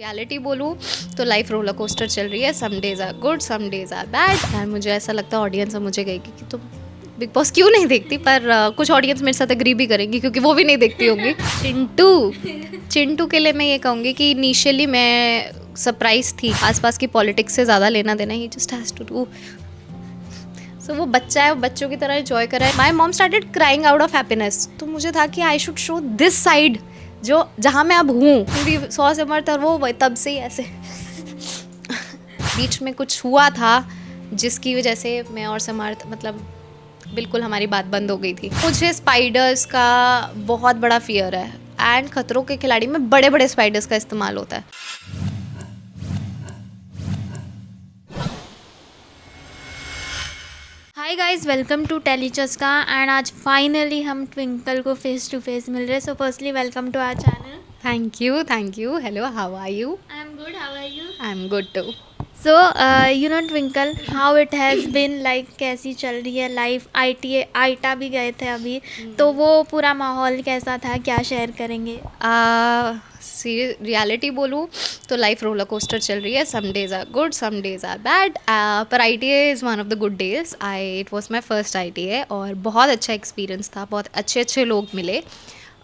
Reality बोलूँ तो life roller coaster चल रही है. Some days are good, some days are bad. यार मुझे ऐसा लगता है ऑडियंस अब मुझे कहेगी कि तुम बिग बॉस क्यों नहीं देखती, पर कुछ ऑडियंस मेरे साथ एग्री भी करेंगी क्योंकि वो भी नहीं देखती होंगी. चिंटू के लिए मैं ये कहूँगी कि इनिशियली मैं सरप्राइज थी. आसपास की पॉलिटिक्स से ज़्यादा लेना देना, ही जस्ट हैज़ टू डू. सो वो बच्चा है, वो बच्चों की तरह एंजॉय कर रहा है. माई mom started crying out of happiness. तो मुझे था कि I should show this side जो जहाँ मैं अब हूँ. क्योंकि 100 समर्थ और वो तब से ही ऐसे बीच में कुछ हुआ था जिसकी वजह से मैं और समर्थ मतलब बिल्कुल हमारी बात बंद हो गई थी. मुझे स्पाइडर्स का बहुत बड़ा फियर है एंड खतरों के खिलाड़ी में बड़े बड़े स्पाइडर्स का इस्तेमाल होता है. Hi guys, welcome to Telly Chaska. And आज फाइनली हम ट्विंकल को फेस टू फेस मिल रहे हैं. So firstly welcome to our channel. Thank you. Hello, how are you? I am good, how are you? I am good too. So you know Twinkle, how it has been like, कैसी चल रही है life? आईटा भी गए थे अभी, तो वो पूरा माहौल कैसा था, क्या शेयर करेंगे? रियलिटी बोलूँ तो लाइफ रोलर कोस्टर चल रही है. Some days are good, some days are bad. पर ITA is one of the good days. It was my first ITA और बहुत अच्छा एक्सपीरियंस था. बहुत अच्छे अच्छे लोग मिले.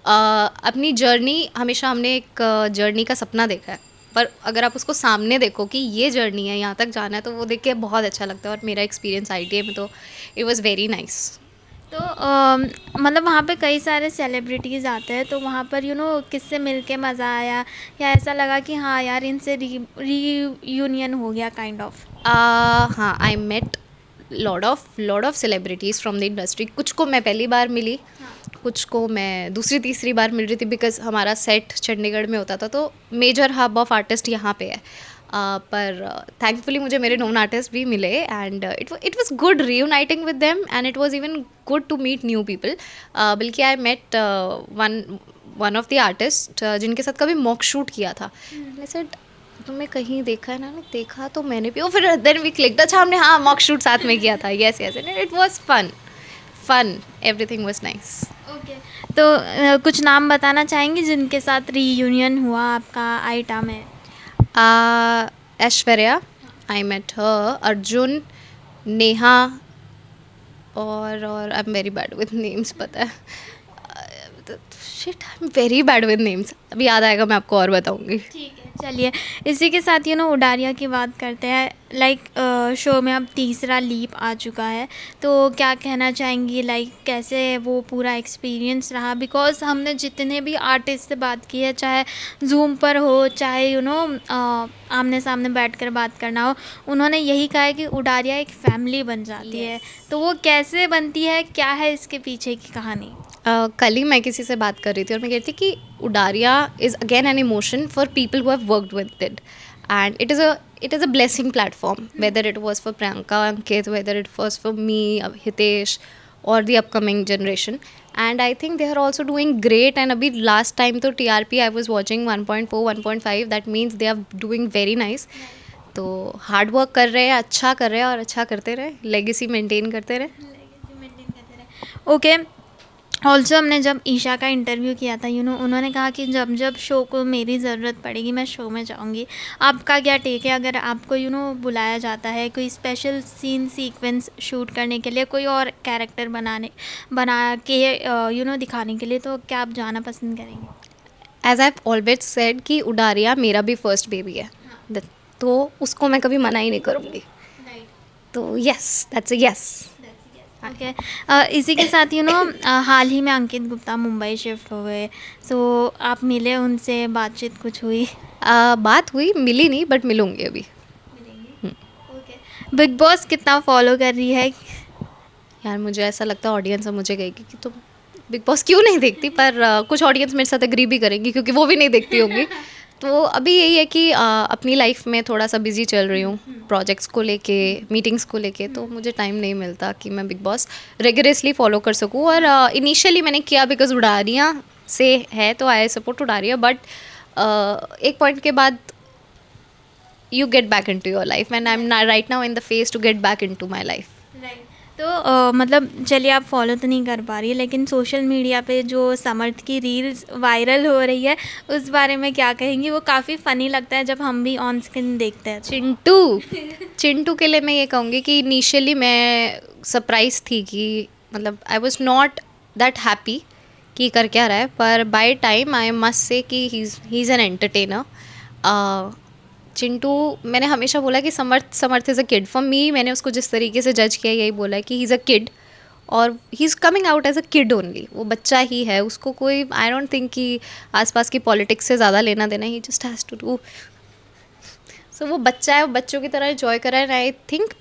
अपनी जर्नी, हमेशा हमने एक जर्नी का सपना देखा है, पर अगर आप उसको सामने देखो कि ये जर्नी है, यहाँ तक जाना है, तो वो देख के बहुत अच्छा लगता है. और मेरा एक्सपीरियंस ITA में तो इट वॉज़ वेरी नाइस. तो मतलब वहाँ पे कई सारे सेलिब्रिटीज़ आते हैं, तो वहाँ पर किससे मिल के मज़ा आया, या ऐसा लगा कि हाँ यार इनसे रीयूनियन हो गया काइंड ऑफ? हाँ, I met lot of celebrities from the industry. कुछ को मैं पहली बार मिली, कुछ को मैं दूसरी तीसरी बार मिल रही थी, बिकॉज हमारा सेट चंडीगढ़ में होता था, तो मेजर हब ऑफ आर्टिस्ट यहाँ पे है. पर थैंकफुली मुझे मेरे नोन आर्टिस्ट भी मिले and it was good reuniting with them and it was even good to meet new people. बल्कि I met one of the artist जिनके साथ कभी मॉक शूट किया था. आई सेड तुम्हें कहीं देखा है ना? देखा तो मैंने भी. फिर देन वी क्लिक्ड. अच्छा, हमने हाँ मॉक शूट साथ में किया था. Yes yes, and it was fun. Everything was nice. Okay. तो कुछ नाम बताना चाहेंगे जिनके साथ रीयूनियन हुआ आपका आईटा में? Aishwarya, I met her. Arjun, Neha और I am very bad with names. पता है, shit, I am very bad with names. अभी याद आएगा मैं आपको और बताऊंगी. ठीक है, चलिए. इसी के साथ उडारिया की बात करते हैं. लाइक शो में अब तीसरा लीप आ चुका है, तो क्या कहना चाहेंगी, लाइक कैसे वो पूरा एक्सपीरियंस रहा? बिकॉज हमने जितने भी आर्टिस्ट से बात की है, चाहे जूम पर हो, चाहे आमने सामने बैठकर बात करना हो, उन्होंने यही कहा है कि उडारिया एक फैमिली बन जाती है. तो वो कैसे बनती है, क्या है इसके पीछे की कहानी? कल ही मैं किसी से बात कर रही थी और मैं कह रही थी कि Udaariyaan is again an emotion for people who have worked with it, and it is a blessing platform. Whether it was for Priyanka, Ankit, whether it was for me, Hitesh और the upcoming generation. And I think they are also doing great. And अभी last time तो TRP I was watching 1.4, 1.5. That means they are doing very nice. तो hard work कर रहे हैं, अच्छा कर रहे हैं और अच्छा करते रहे. लेगेसी मेंटेन करते रहे. ओके. ऑल्सो हमने जब ईशा का इंटरव्यू किया था, उन्होंने कहा कि जब जब शो को मेरी ज़रूरत पड़ेगी मैं शो में जाऊंगी. आपका क्या टेक है? अगर आपको बुलाया जाता है कोई स्पेशल सीन सीक्वेंस शूट करने के लिए, कोई और कैरेक्टर बना के दिखाने के लिए, तो क्या आप जाना पसंद करेंगे? एज आई ऑलवेज सेड कि उडारिया मेरा भी फर्स्ट बेबी है. तो उसको मैं कभी मना ही नहीं करूँगी. तो yes, that's a yes. Okay. इसी के साथ हाल ही में अंकित गुप्ता मुंबई शिफ्ट हो गए. सो आप मिले उनसे, बातचीत कुछ हुई? बात हुई, मिली नहीं, बट मिलूंगी अभी. ओके. बिग बॉस कितना फॉलो कर रही है? यार मुझे ऐसा लगता है ऑडियंस अब मुझे कहेगी कि तुम बिग बॉस क्यों नहीं देखती, पर कुछ ऑडियंस मेरे साथ एग्री भी करेंगी क्योंकि वो भी नहीं देखती होंगी. तो अभी यही है कि अपनी लाइफ में थोड़ा सा बिजी चल रही हूँ, प्रोजेक्ट्स को लेके, मीटिंग्स को लेके, तो मुझे टाइम नहीं मिलता कि मैं बिग बॉस रेगुलसली फॉलो कर सकूँ. और इनिशियली मैंने किया बिकॉज उडारिया से है, तो आई सपोर्ट उडारिया. बट एक पॉइंट के बाद you get back into your life, and I am right now in the phase to get back into my life. तो मतलब चलिए आप फॉलो तो नहीं कर पा रही है, लेकिन सोशल मीडिया पे जो समर्थ की रील्स वायरल हो रही है उस बारे में क्या कहेंगी? वो काफ़ी फ़नी लगता है जब हम भी ऑन स्क्रीन देखते हैं तो। चिंटू चिंटू के लिए मैं ये कहूँगी कि इनिशियली मैं सरप्राइज थी कि मतलब I was not that happy कि कर क्या रहा है, पर by time I must say कि he is an entertainer. Chintu, मैंने हमेशा बोला कि Samarth is a kid for me. मैंने उसको जिस तरीके से जज किया यही बोला है कि ही इज़ अ किड, और he is coming out as a kid only. वो बच्चा ही है, उसको कोई आई डोंट थिंक कि आसपास की पॉलिटिक्स से ज़्यादा लेना देना। ही जस्ट हैज़ टू डू, सो वो बच्चा है, वो बच्चों की तरह एंजॉय कर रहा है। I think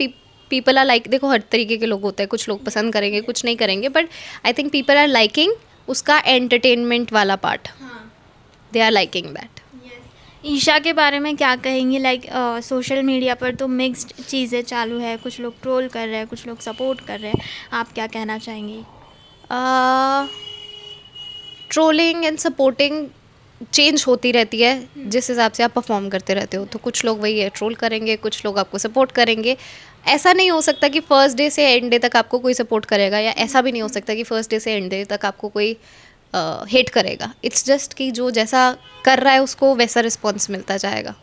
people are like, देखो हर तरीके के लोग होते हैं, कुछ लोग पसंद करेंगे कुछ नहीं करेंगे, but I think people are liking उसका एंटरटेनमेंट वाला पार्ट, हाँ। They are liking that. Isha के बारे में क्या कहेंगी? लाइक सोशल मीडिया पर तो मिक्स्ड चीज़ें चालू है, कुछ लोग ट्रोल कर रहे हैं, कुछ लोग सपोर्ट कर रहे हैं, आप क्या कहना चाहेंगी? ट्रोलिंग एंड सपोर्टिंग चेंज होती रहती है जिस हिसाब से आप परफॉर्म करते रहते हो। तो कुछ लोग वही है, ट्रोल करेंगे, कुछ लोग आपको सपोर्ट करेंगे। ऐसा नहीं हो सकता कि फर्स्ट डे से एंड डे तक आपको कोई सपोर्ट करेगा, या ऐसा भी नहीं हो सकता कि फर्स्ट डे से एंड डे तक आपको कोई हेट करेगा। इट्स जस्ट कि जो जैसा कर रहा है उसको वैसा रिस्पॉन्स मिलता जाएगा।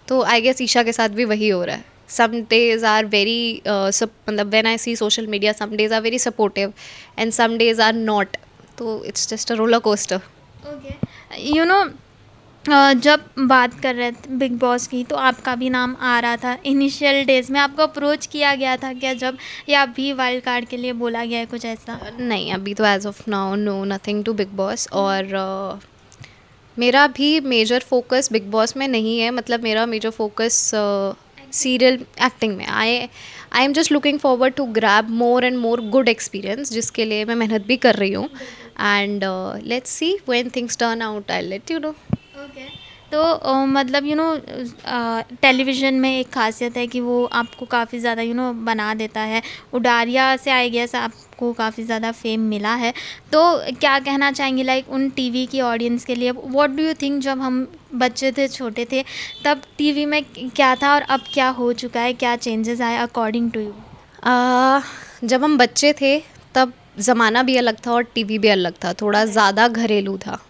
तो आई गेस ईशा के साथ भी वही हो रहा है। सम डेज आर वेरी मतलब when I see social media, some days are very supportive and some days are not. तो it's just a roller coaster. Okay, you know, जब बात कर रहे थे बिग बॉस की तो आपका भी नाम आ रहा था। इनिशियल डेज में आपको अप्रोच किया गया था क्या जब, या अभी वाइल्ड कार्ड के लिए बोला गया है कुछ ऐसा? नहीं, अभी तो as of now no, nothing to Bigg Boss. और मेरा भी मेजर फोकस बिग बॉस में नहीं है। मतलब मेरा मेजर फोकस सीरियल एक्टिंग में। I am just looking forward to grab more and more good experience, जिसके लिए मैं मेहनत भी कर रही हूँ। And let's see when things turn out, I let you know. Okay, तो मतलब टेलीविज़न में एक ख़ासियत है कि वो आपको काफ़ी ज़्यादा बना देता है। उडारिया से आई गेस आपको काफ़ी ज़्यादा फेम मिला है। तो क्या कहना चाहेंगी लाइक उन टीवी की ऑडियंस के लिए? व्हाट डू यू थिंक, जब हम बच्चे थे, छोटे थे, तब टीवी में क्या था और अब क्या हो चुका है, क्या चेंजेस आए अकॉर्डिंग टू यू? जब हम बच्चे थे तब ज़माना भी अलग था और टीवी भी अलग था, थोड़ा ज़्यादा घरेलू था।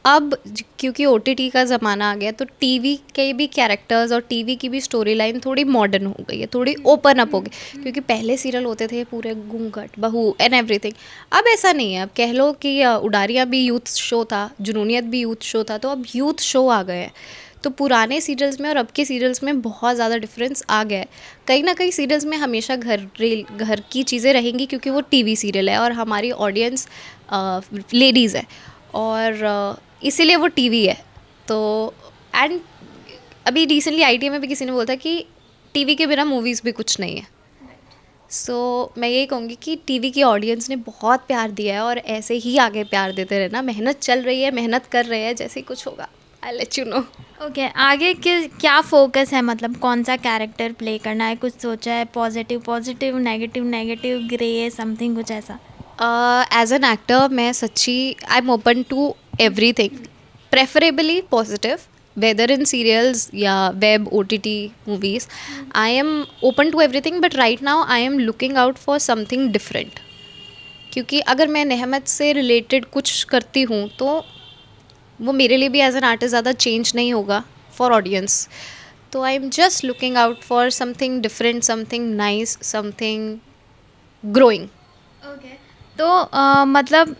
अब क्योंकि ओटीटी का ज़माना आ गया, तो टीवी के भी कैरेक्टर्स और टीवी की भी स्टोरी लाइन थोड़ी मॉडर्न हो गई है, थोड़ी ओपन अप हो गई। क्योंकि पहले सीरियल होते थे पूरे घूंघट बहू एंड एवरीथिंग, अब ऐसा नहीं है। अब कह लो कि उडारियाँ भी यूथ शो था, जुनूनियत भी यूथ शो था, तो अब यूथ शो आ गए हैं। तो पुराने सीरियल्स में और अब के सीरियल्स में बहुत ज़्यादा डिफरेंस आ गया है। कहीं ना कहीं सीरियल्स में हमेशा घर की चीज़ें रहेंगी, क्योंकि वो टीवी सीरियल है और हमारी ऑडियंस लेडीज़ है, और इसीलिए वो टीवी है। तो एंड अभी रिसेंटली आईटी में भी किसी ने बोला था कि टीवी के बिना मूवीज़ भी कुछ नहीं है। सो मैं यही कहूँगी कि टीवी की ऑडियंस ने बहुत प्यार दिया है, और ऐसे ही आगे प्यार देते रहना। मेहनत चल रही है, मेहनत कर रहे हैं, जैसे ही कुछ होगा आई लेट यू नो। ओके, आगे के क्या फोकस है? मतलब कौन सा कैरेक्टर प्ले करना है, कुछ सोचा है? Positive positive, negative negative, grey, something कुछ ऐसा? एज एन एक्टर मैं सच्ची I am open to everything, preferably positive, whether in serials या web OTT movies. I am open to everything, but right now I am looking out for something different. क्योंकि अगर मैं नेहमत से related कुछ करती हूँ तो वो मेरे लिए भी एज एन आर्टिस्ट ज़्यादा चेंज नहीं होगा फॉर ऑडियंस। तो आई am just looking out for something different, something nice, something growing. Okay, तो मतलब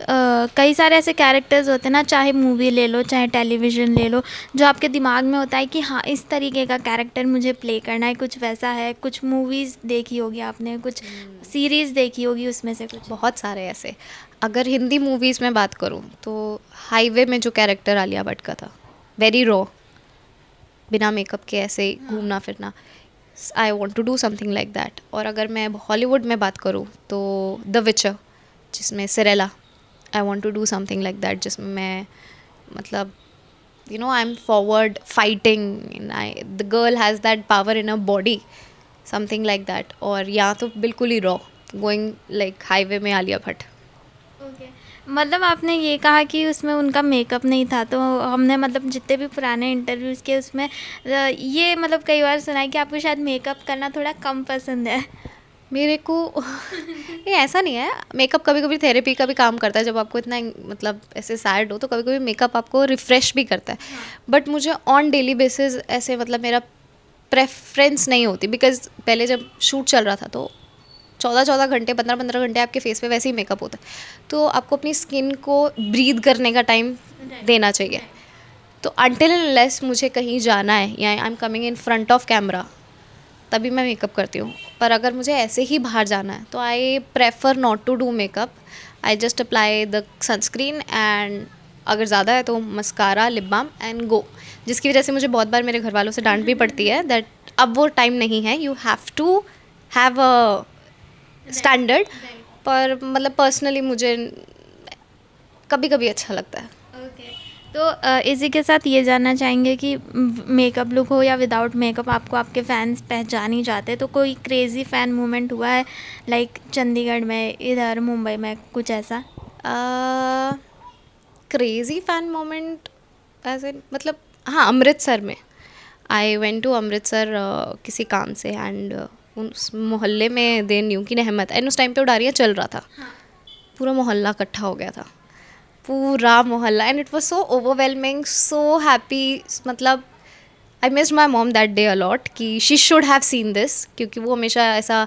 कई सारे ऐसे कैरेक्टर्स होते हैं ना, चाहे मूवी ले लो चाहे टेलीविज़न ले लो, जो आपके दिमाग में होता है कि हाँ इस तरीके का कैरेक्टर मुझे प्ले करना है, कुछ वैसा है? कुछ मूवीज़ देखी होगी आपने, कुछ सीरीज़ देखी होगी, उसमें से कुछ? बहुत सारे ऐसे। अगर हिंदी मूवीज़ में बात करूँ तो हाईवे में जो कैरेक्टर आलिया भट्ट का था, वेरी रॉ, बिना मेकअप के ऐसे ही घूमना फिरना, I want to do something like that. और अगर मैं हॉलीवुड में बात करूँ तो द विचर, जिसमें सिरेला, I want to do something like that, जिसमें मैं मतलब I am forward fighting, the girl has that power in a body, something like that. और या तो बिल्कुल ही रॉ, गोइंग लाइक हाईवे में आलिया भट्ट। ओके, मतलब आपने ये कहा कि उसमें उनका मेकअप नहीं था, तो हमने मतलब जितने भी पुराने इंटरव्यूज़ के उसमें ये मतलब कई बार सुना है कि आपको शायद मेकअप करना थोड़ा कम पसंद है। मेरे को ये ऐसा नहीं है, मेकअप कभी कभी थेरेपी का भी काम करता है। जब आपको इतना मतलब ऐसे सैड हो तो कभी कभी मेकअप आपको रिफ़्रेश भी करता है। बट मुझे ऑन डेली बेसिस ऐसे मतलब मेरा प्रेफरेंस नहीं होती, बिकॉज पहले जब शूट चल रहा था तो 14-14 घंटे 15-15 घंटे आपके फेस पे वैसे ही मेकअप होता है, तो आपको अपनी स्किन को ब्रीद करने का टाइम देना चाहिए। तो अनटिल एंड अनलेस मुझे कहीं जाना है या I am coming in front of camera तभी मैं मेकअप करती हूँ। पर अगर मुझे ऐसे ही बाहर जाना है तो I prefer not to do makeup. I just apply the sunscreen and अगर ज़्यादा है तो mascara, lip balm and go. जिसकी वजह से मुझे बहुत बार मेरे घर वालों से डांट भी पड़ती है दैट अब वो टाइम नहीं है, you have to have a standard. पर मतलब पर्सनली मुझे कभी कभी अच्छा लगता है। ओके। तो इसी के साथ ये जानना चाहेंगे कि मेकअप लुक हो या विदाउट मेकअप आपको आपके फैंस पहचान ही जाते हैं, तो कोई क्रेज़ी फ़ैन मोमेंट हुआ है लाइक चंडीगढ़ में, इधर मुंबई में, कुछ ऐसा? क्रेज़ी फ़ैन मोमेंट ऐसे मतलब हाँ, अमृतसर में आई वेंट टू अमृतसर किसी काम से एंड उस मोहल्ले में दे न्यू की रहमत एंड उस टाइम पे उडारियाँ चल रहा था। पूरा मोहल्ला इकट्ठा हो गया था, पूरा मोहल्ला, and it was so overwhelming, so happy. मतलब I missed my mom that day a lot कि she should have seen this, क्योंकि वो हमेशा ऐसा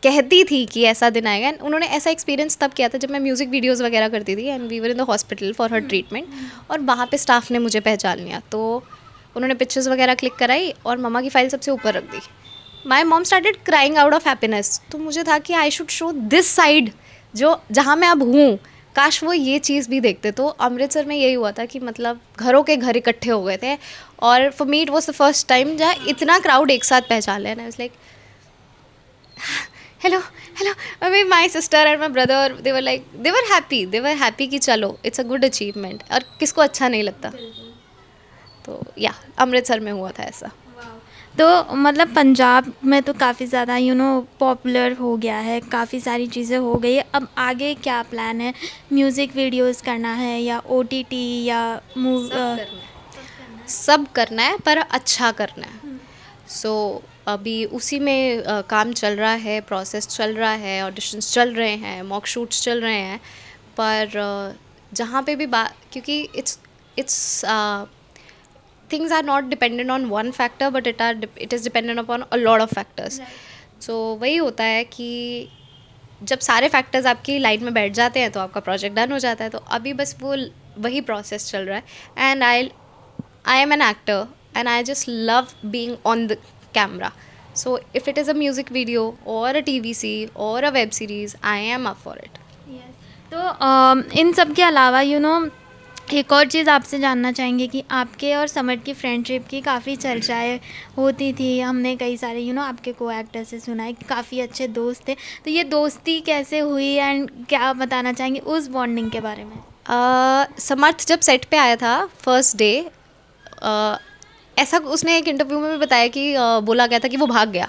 कहती थी कि ऐसा दिन आएगा। एंड उन्होंने ऐसा एक्सपीरियंस तब किया था जब मैं म्यूज़िक वीडियोज़ वगैरह करती थी and we were in the hospital for her treatment, और वहाँ पे स्टाफ ने मुझे पहचान लिया। तो उन्होंने पिक्चर्स वगैरह क्लिक कराई और मम्मा की फ़ाइल सबसे ऊपर रख दी। My mom started crying out of happiness. तो मुझे था कि I should show this side जो जहाँ मैं अब हूँ, काश वो ये चीज़ भी देखते। तो अमृतसर में यही हुआ था कि मतलब घरों के घर इकट्ठे हो गए थे और for me it was the first time जहाँ इतना क्राउड एक साथ पहचान लिया। I was like hello hello, अभी my sister and my brother they were happy कि चलो इट्स अ गुड अचीवमेंट, और किसको अच्छा नहीं लगता। तो या अमृतसर में हुआ था ऐसा। तो मतलब पंजाब में तो काफ़ी ज़्यादा पॉपुलर हो गया है, काफ़ी सारी चीज़ें हो गई है। अब आगे क्या प्लान है? म्यूज़िक वीडियोस करना है या ओटीटी या सब करना है पर अच्छा करना है। सो अभी उसी में काम चल रहा है, प्रोसेस चल रहा है, ऑडिशंस चल रहे हैं, मॉक शूट्स चल रहे हैं। पर जहाँ पे भी बात, क्योंकि it's things are not dependent on one factor but it is dependent upon a lot of factors. So वही होता है कि जब सारे फैक्टर्स आपकी लाइन में बैठ जाते हैं तो आपका प्रोजेक्ट डन हो जाता है। तो अभी बस वो वही प्रोसेस चल रहा है and I M an actor and I just love being on the camera. So if it is a music video और अ टीवीसी और a web series, I am up for it. तो इन सब के अलावा एक और चीज़ आपसे जानना चाहेंगे कि आपके और समर्थ की फ्रेंडशिप की काफ़ी चर्चाएं होती थी। हमने कई सारे आपके को एक्टर से सुना है कि काफ़ी अच्छे दोस्त थे। तो ये दोस्ती कैसे हुई एंड क्या बताना चाहेंगे उस बॉन्डिंग के बारे में? समर्थ जब सेट पे आया था फर्स्ट डे, ऐसा उसने एक इंटरव्यू में भी बताया कि बोला गया था कि वो भाग गया।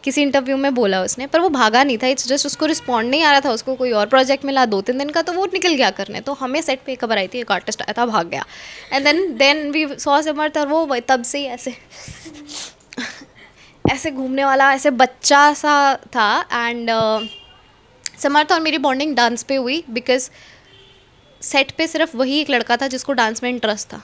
किसी इंटरव्यू में बोला उसने, पर वो भागा नहीं था। इट्स जस्ट उसको रिस्पॉन्ड नहीं आ रहा था, उसको कोई और प्रोजेक्ट मिला 2-3 दिन का तो वो निकल गया करने। तो हमें सेट पे खबर आई थी एक आर्टिस्ट आया था, भाग गया। एंड देन वी सॉ समर्थ, और वो तब से ही ऐसे ऐसे घूमने वाला ऐसे बच्चा सा था। एंड समर्थ और मेरी बॉन्डिंग डांस पे हुई बिकॉज सेट पे सिर्फ वही एक लड़का था जिसको डांस में इंटरेस्ट था।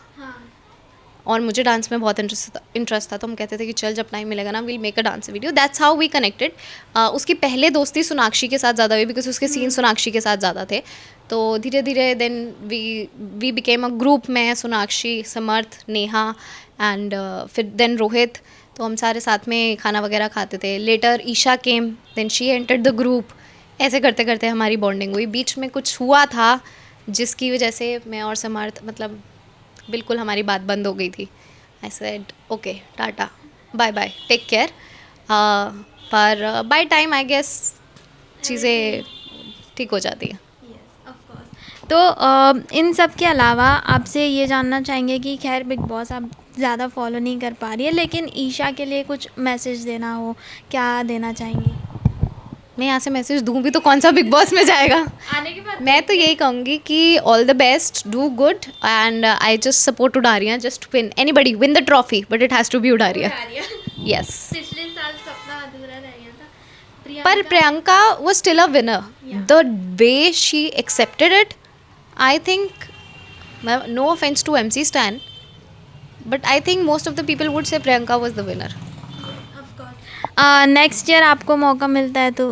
और मुझे डांस में बहुत इंटरेस्ट था। तो हम कहते थे कि चल जब टाइम मिलेगा ना will make a dance video. That's how we connected. उसकी पहले दोस्ती सोनाक्षी के साथ ज़्यादा हुई बिकॉज उसके सीन सोनाक्षी के साथ ज़्यादा थे। तो धीरे धीरे then we became a group, मैं, सोनाक्षी, समर्थ, नेहा एंड फिर देन रोहित। तो हम सारे साथ में खाना वगैरह खाते थे। Later Isha came, then she entered the group. ऐसे करते करते हमारी बॉन्डिंग हुई। बीच में कुछ हुआ था जिसकी वजह से मैं और समर्थ मतलब बिल्कुल हमारी बात बंद हो गई थी। I said okay tata bye bye take care. पर बाय टाइम आई गेस चीज़ें ठीक हो जाती हैं। तो इन सब के अलावा आपसे ये जानना चाहेंगे कि खैर बिग बॉस आप ज़्यादा फॉलो नहीं कर पा रही है, लेकिन ईशा के लिए कुछ मैसेज देना हो, क्या देना चाहेंगी? मैं यहाँ से मैसेज दूँ भी तो कौन सा बिग बॉस में जाएगा। आने के बाद मैं तो यही कहूँगी कि all the best, do good and I just support Udaariyaan, just win, anybody win the trophy but it has to be Udaariyaan. Yes. पिछले साल सपना अधूरा रह गया था। पर Priyanka was still a winner. Yeah. The way she accepted it, I think, no offense to MC Stan, but I think most of the people would say Priyanka was the winner. Next year आपको मौका मिलता है तो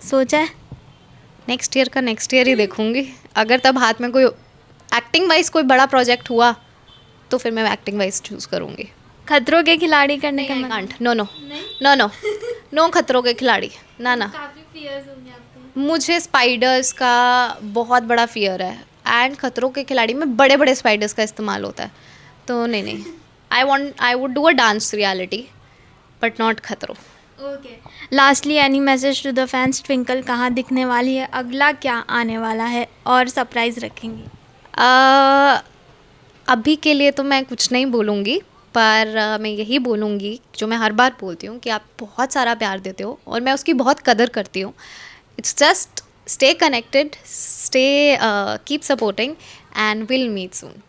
सोचा है? Next year का next year ही देखूंगी. अगर तब हाथ में कोई एक्टिंग वाइज कोई बड़ा प्रोजेक्ट हुआ तो फिर मैं एक्टिंग वाइज चूज़ करूँगी. खतरों के खिलाड़ी करने का मन? Can't. No no no no no. Khatron Ke खिलाड़ी ना ना. काफ़ी फियर्स होंगे आपके. मुझे स्पाइडर्स का बहुत बड़ा फियर है एंड खतरों के खिलाड़ी में बड़े बड़े स्पाइडर्स का इस्तेमाल होता है. तो नहीं. I would do a dance reality but not Khatron. Okay. Lastly any message to the fans? Twinkle कहाँ दिखने वाली है, अगला क्या आने वाला है और सरप्राइज रखेंगी? अभी के लिए तो मैं कुछ नहीं बोलूँगी, पर मैं यही बोलूँगी जो मैं हर बार बोलती हूँ कि आप बहुत सारा प्यार देते हो और मैं उसकी बहुत कदर करती हूँ. It's just stay connected, stay keep supporting and will meet soon.